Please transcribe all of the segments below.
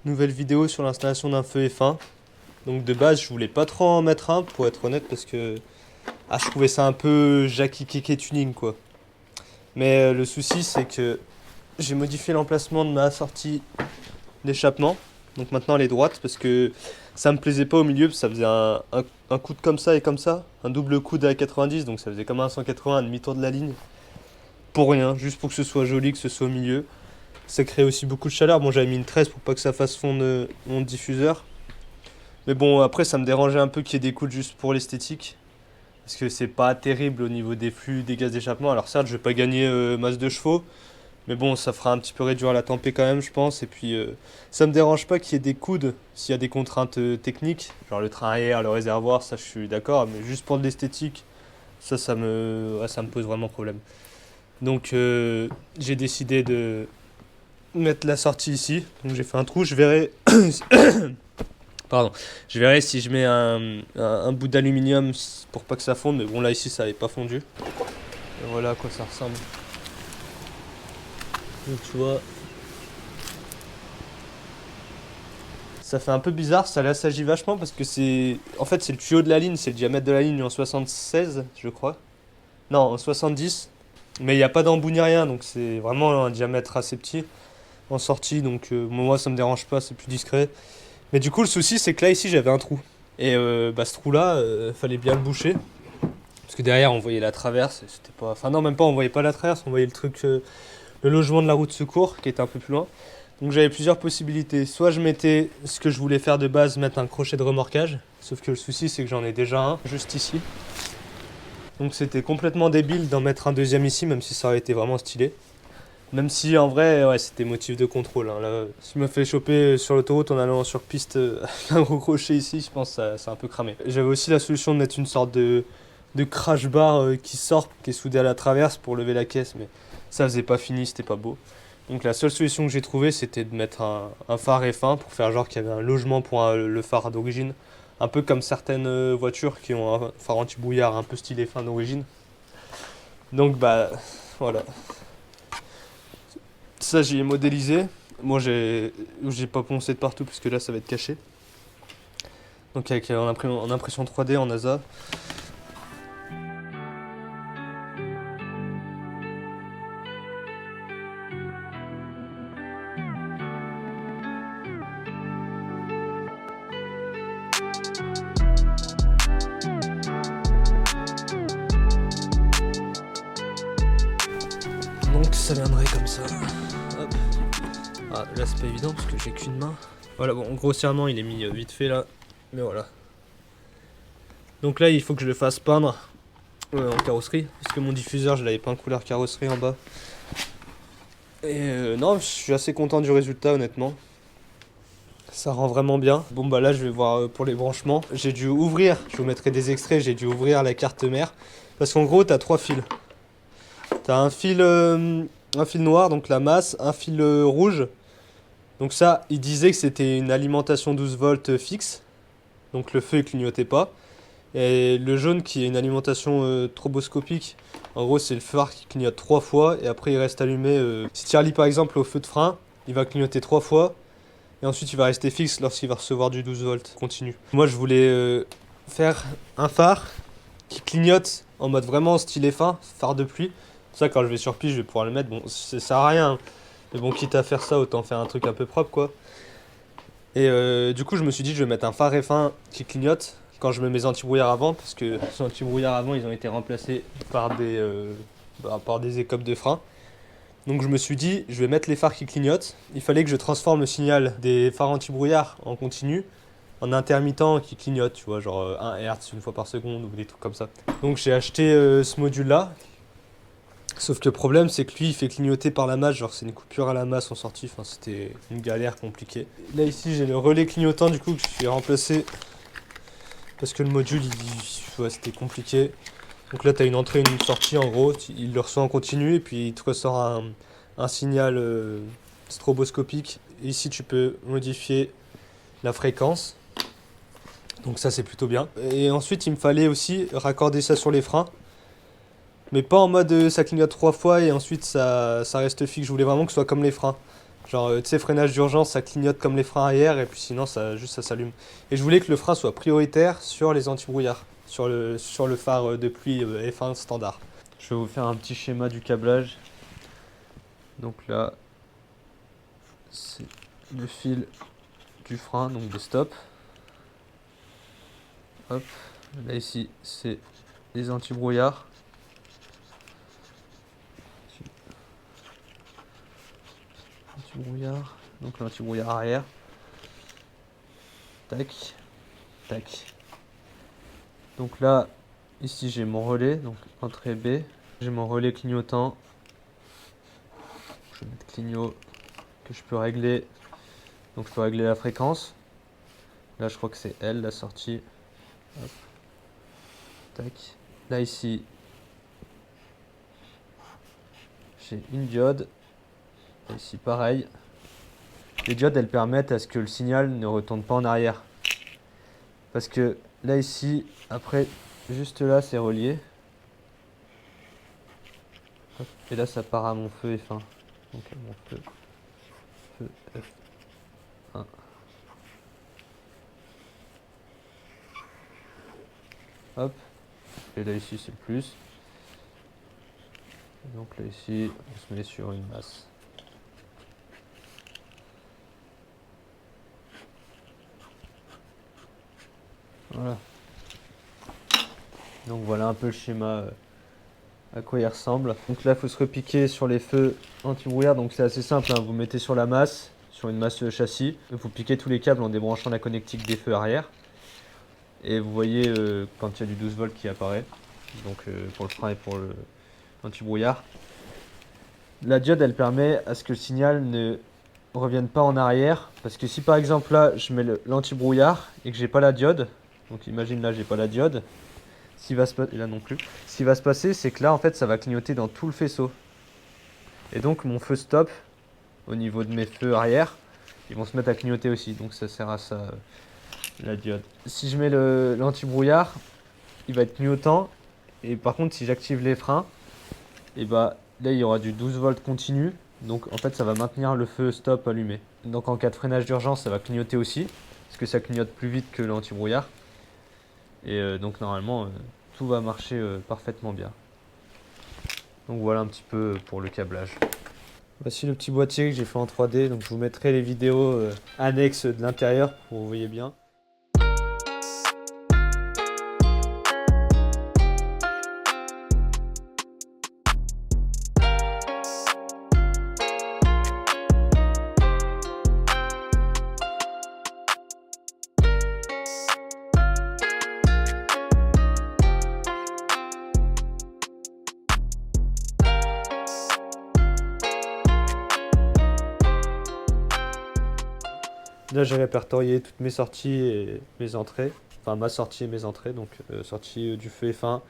Nouvelle vidéo sur l'installation d'un feu F1. Donc de base je voulais pas trop en mettre un pour être honnête parce que je trouvais ça un peu Jackie Keke tuning quoi. Mais le souci c'est que j'ai modifié l'emplacement de ma sortie d'échappement. Donc maintenant elle est droite parce que ça me plaisait pas au milieu, parce que ça faisait un coude comme ça et comme ça, un double coude à 90, donc ça faisait comme un 180 à demi-tour de la ligne. Pour rien, juste pour que ce soit joli, que ce soit au milieu. Ça crée aussi beaucoup de chaleur. Bon, j'avais mis une tresse pour pas que ça fasse fondre mon diffuseur. Mais bon, après, ça me dérangeait un peu qu'il y ait des coudes juste pour l'esthétique. Parce que c'est pas terrible au niveau des flux, des gaz d'échappement. Alors certes, je vais pas gagner masse de chevaux. Mais bon, ça fera un petit peu réduire la tempé quand même, je pense. Et puis, ça me dérange pas qu'il y ait des coudes s'il y a des contraintes techniques. Genre le train arrière, le réservoir, ça je suis d'accord. Mais juste pour de l'esthétique, ça me pose vraiment problème. Donc, j'ai décidé de mettre la sortie ici. Donc j'ai fait un trou, je verrai. Pardon. Je verrai si je mets un bout d'aluminium pour pas que ça fonde. Mais bon, là ici ça n'avait pas fondu. Et voilà à quoi ça ressemble. Donc tu vois. Ça fait un peu bizarre, ça l'assagit vachement parce que c'est. En fait, c'est le tuyau de la ligne, c'est le diamètre de la ligne en 76, je crois. Non, en 70. Mais il n'y a pas d'embout ni rien, donc c'est vraiment un diamètre assez petit en sortie. Donc moi ça me dérange pas, c'est plus discret. Mais du coup, le souci, c'est que là, ici, j'avais un trou. Et ce trou-là, fallait bien le boucher. Parce que derrière, on voyait la traverse. Et c'était pas. Enfin, non, même pas, on voyait pas la traverse. On voyait le truc, le logement de la route de secours, qui était un peu plus loin. Donc, j'avais plusieurs possibilités. Soit je mettais ce que je voulais faire de base, mettre un crochet de remorquage. Sauf que le souci, c'est que j'en ai déjà un, juste ici. Donc, c'était complètement débile d'en mettre un deuxième ici, même si ça aurait été vraiment stylé. Même si en vrai, ouais, c'était motif de contrôle. Hein. Là, si je me fais choper sur l'autoroute en allant sur piste avec un gros crochet ici, je pense que ça, c'est un peu cramé. J'avais aussi la solution de mettre une sorte de crash bar qui sort, qui est soudé à la traverse pour lever la caisse, mais ça faisait pas fini, c'était pas beau. Donc la seule solution que j'ai trouvée, c'était de mettre un phare F1 pour faire genre qu'il y avait un logement pour le phare d'origine. Un peu comme certaines voitures qui ont un phare anti-brouillard un peu stylé F1 d'origine. Donc bah voilà. Ça, j'y ai modélisé. Moi, j'ai pas poncé de partout parce que là, ça va être caché. Donc, avec en impression 3D en NASA. Donc, ça viendrait comme ça. Hop. Ah, là, c'est pas évident parce que j'ai qu'une main. Voilà, bon, grossièrement, il est mis vite fait là. Mais voilà. Donc là, il faut que je le fasse peindre en carrosserie. Parce que mon diffuseur, je l'avais peint couleur carrosserie en bas. Et non, je suis assez content du résultat, honnêtement. Ça rend vraiment bien. Bon bah là je vais voir pour les branchements. J'ai dû ouvrir, je vous mettrai des extraits, j'ai dû ouvrir la carte mère. Parce qu'en gros t'as trois fils. T'as un fil noir, donc la masse, un fil rouge. Donc ça, il disait que c'était une alimentation 12 volts fixe. Donc le feu il clignotait pas. Et le jaune qui est une alimentation stroboscopique. En gros c'est le phare qui clignote 3 fois et après il reste allumé. Si tu relis par exemple au feu de frein, il va clignoter 3 fois. Et ensuite, il va rester fixe lorsqu'il va recevoir du 12 volts continu. Moi, je voulais faire un phare qui clignote en mode vraiment stylé fin, phare de pluie. Pour ça, quand je vais sur piste, je vais pouvoir le mettre. Bon, ça sert à rien. Hein. Mais bon, quitte à faire ça, autant faire un truc un peu propre, quoi. Et du coup, je me suis dit, je vais mettre un phare F1 qui clignote quand je mets mes anti-brouillards avant. Parce que ces anti-brouillards avant, ils ont été remplacés par des écopes de frein. Donc je me suis dit, je vais mettre les phares qui clignotent. Il fallait que je transforme le signal des phares anti-brouillard en continu en intermittent qui clignote, tu vois, genre 1 Hz une fois par seconde ou des trucs comme ça. Donc j'ai acheté ce module-là. Sauf que le problème, c'est que lui, il fait clignoter par la masse, genre c'est une coupure à la masse en sortie, enfin c'était une galère compliquée. Là ici, j'ai le relais clignotant du coup que je suis remplacé parce que le module, ouais, c'était compliqué. Donc là, tu as une entrée et une sortie en gros, il le reçoit en continu et puis il te ressort un signal stroboscopique. Et ici, tu peux modifier la fréquence. Donc ça, c'est plutôt bien. Et ensuite, il me fallait aussi raccorder ça sur les freins. Mais pas en mode ça clignote 3 fois et ensuite ça reste fixe. Je voulais vraiment que ce soit comme les freins. Genre, tu sais, freinage d'urgence, ça clignote comme les freins arrière, et puis sinon, ça s'allume. Et je voulais que le frein soit prioritaire sur les anti-brouillards, sur le phare de pluie F1 standard. Je vais vous faire un petit schéma du câblage. Donc là, c'est le fil du frein, donc de stop. Hop, là ici, c'est les anti-brouillards. Anti-brouillard, donc l'anti-brouillard arrière. Tac, tac. Donc là, ici j'ai mon relais, donc entrée B. J'ai mon relais clignotant. Je vais mettre clignot que je peux régler. Donc je peux régler la fréquence. Là je crois que c'est L la sortie. Hop. Tac. Là ici, j'ai une diode. Là, ici pareil. Les diodes elles permettent à ce que le signal ne retourne pas en arrière. Parce que là ici, après, juste là c'est relié. Hop. Et là ça part à mon feu F1. Donc à mon feu F1. Hop. Et là ici c'est le plus. Et donc là ici on se met sur une masse. Voilà. Donc voilà un peu le schéma à quoi il ressemble. Donc là il faut se repiquer sur les feux anti-brouillard. Donc c'est assez simple, hein. Vous mettez sur la masse, sur une masse châssis. Vous piquez tous les câbles en débranchant la connectique des feux arrière. Et vous voyez quand il y a du 12 volts qui apparaît. Donc pour le frein et pour l'anti-brouillard. La diode elle permet à ce que le signal ne revienne pas en arrière. Parce que si par exemple là je mets l'anti-brouillard et que j'ai pas la diode. Donc imagine là j'ai pas la diode. Et là non plus. Ce qui va se passer c'est que là en fait ça va clignoter dans tout le faisceau. Et donc mon feu stop au niveau de mes feux arrière, ils vont se mettre à clignoter aussi. Donc ça sert à ça la diode. Si je mets l'anti-brouillard, il va être clignotant. Et par contre si j'active les freins, et bah là il y aura du 12 volts continu. Donc en fait ça va maintenir le feu stop allumé. Donc en cas de freinage d'urgence ça va clignoter aussi. Parce que ça clignote plus vite que l'anti-brouillard. Et donc normalement tout va marcher parfaitement bien. Donc voilà un petit peu pour le câblage. Voici le petit boîtier que j'ai fait en 3D. Donc je vous mettrai les vidéos annexes de l'intérieur pour que vous voyez bien. Là j'ai répertorié toutes mes sorties et mes entrées, enfin ma sortie et mes entrées, donc sortie du feu F1,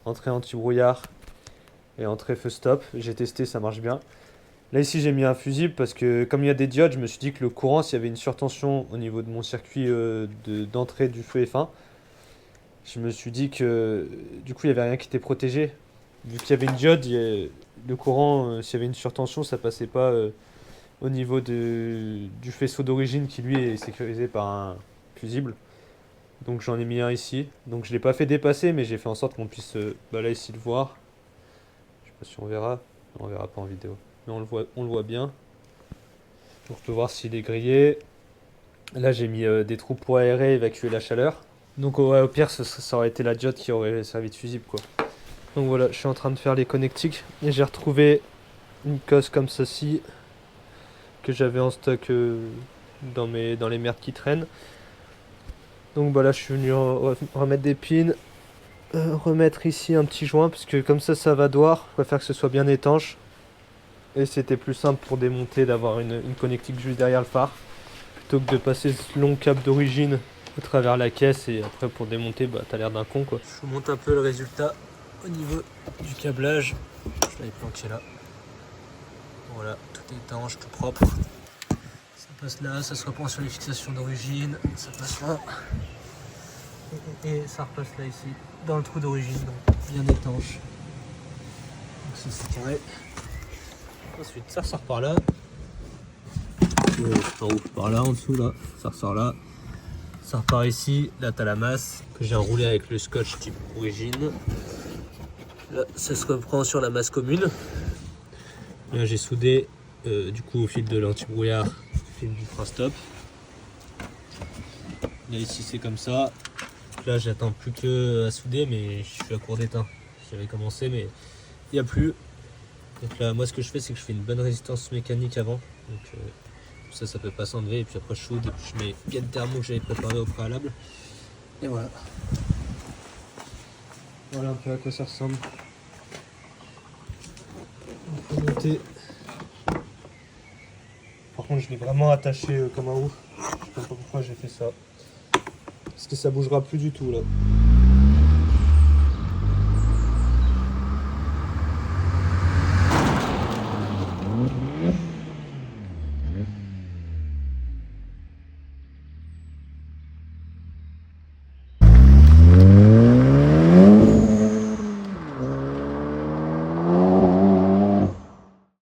entrée anti-brouillard et entrée feu stop. J'ai testé, ça marche bien. Là ici j'ai mis un fusible parce que comme il y a des diodes, je me suis dit que le courant, s'il y avait une surtension au niveau de mon circuit d'entrée du feu F1, je me suis dit que du coup il n'y avait rien qui était protégé. Vu qu'il y avait une diode, le courant, s'il y avait une surtension, ça passait pas au niveau du faisceau d'origine qui lui est sécurisé par un fusible. Donc j'en ai mis un ici. Donc je l'ai pas fait dépasser mais j'ai fait en sorte qu'on puisse là ici le voir. Je sais pas si on verra. Non, on verra pas en vidéo. Mais on le voit bien. Donc on peut voir s'il est grillé. Là j'ai mis des trous pour aérer, évacuer la chaleur. Donc ouais, au pire ça aurait été la diode qui aurait servi de fusible quoi. Donc voilà, je suis en train de faire les connectiques et j'ai retrouvé une cosse comme ceci que j'avais en stock dans les merdes qui traînent. Donc bah là je suis venu remettre des pins, remettre ici un petit joint parce que comme ça va doire, je préfère que ce soit bien étanche. Et c'était plus simple pour démonter d'avoir une connectique juste derrière le phare plutôt que de passer ce long câble d'origine au travers la caisse et après pour démonter bah t'as l'air d'un con quoi. Je vous montre un peu le résultat au niveau du câblage. Je l'avais planqué là. Voilà, tout est étanche, tout propre. Ça passe là, ça se reprend sur les fixations d'origine, ça passe là. Et ça repasse là ici, dans le trou d'origine, donc bien étanche. Donc ça c'est carré. Ensuite ça ressort par là. en haut, par là, en dessous, là, ça ressort là. Ça repart ici, là t'as la masse que j'ai enroulée avec le scotch type origine. Là, ça se reprend sur la masse commune. Là j'ai soudé du coup au fil de l'anti-brouillard, au fil du frein stop. Là ici c'est comme ça. Là j'attends plus que à souder, mais je suis à court d'étain. J'avais commencé mais il n'y a plus. Donc là moi ce que je fais c'est que je fais une bonne résistance mécanique avant. Donc ça peut pas s'enlever, et puis après je soude et puis je mets gaine thermo que j'avais préparé au préalable. Et voilà. Voilà un peu à quoi ça ressemble. On peut monter. Par contre je l'ai vraiment attaché comme un ouf. Je sais pas pourquoi j'ai fait ça. Parce que ça bougera plus du tout là.